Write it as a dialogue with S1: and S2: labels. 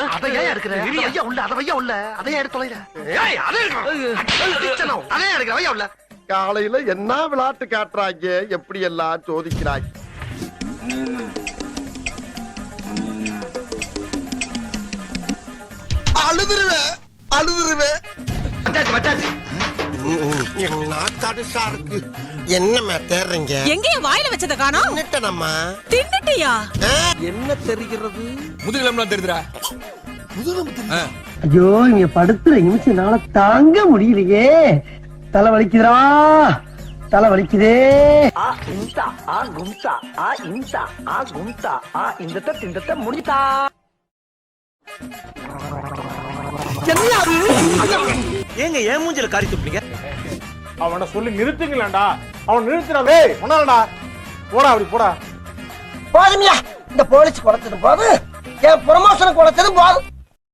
S1: அதை ஏன் எடுக்கிற ஐயா உள்ள அதை வையா உள்ள அதை ஏன் எடுத்து தொலைற அதே எடுக்கிற வையா உள்ள காலையில என்ன விளையாட்டு காட்டுறாங்க எப்படி எல்லாம் சோதிக்கிறாங்க அழுதுருவேன் அழுதுருவேன் என்ன தேர்றீங்க
S2: எங்கேயும் வாயில வச்சத காணோம்
S1: தின்னுட்டேனம்மா
S2: தின்னுட்டியா
S1: என்ன தெரிகிறது
S3: முதுகெலும்புலாம் தெரியுதுடா
S4: ஐயோ இங்க படுத்துற நிமிஷம்னால தாங்க முடியலையே தலை வலிக்குதுடா தலை வலிக்குதே இந்த முடித்தா
S1: ஏங்க ஏன் மூஞ்சில காரி துப்புறீங்க
S5: அவனை சொல்லி நிறுத்துங்களேன்டா அவன் நிறுத்தினே ஒன்னாடா போடா அப்படி போடா
S4: போதுமியா இந்த போலீஸ் குறைச்சது போதும் என் ப்ரமோஷன் குறைச்சது போதும்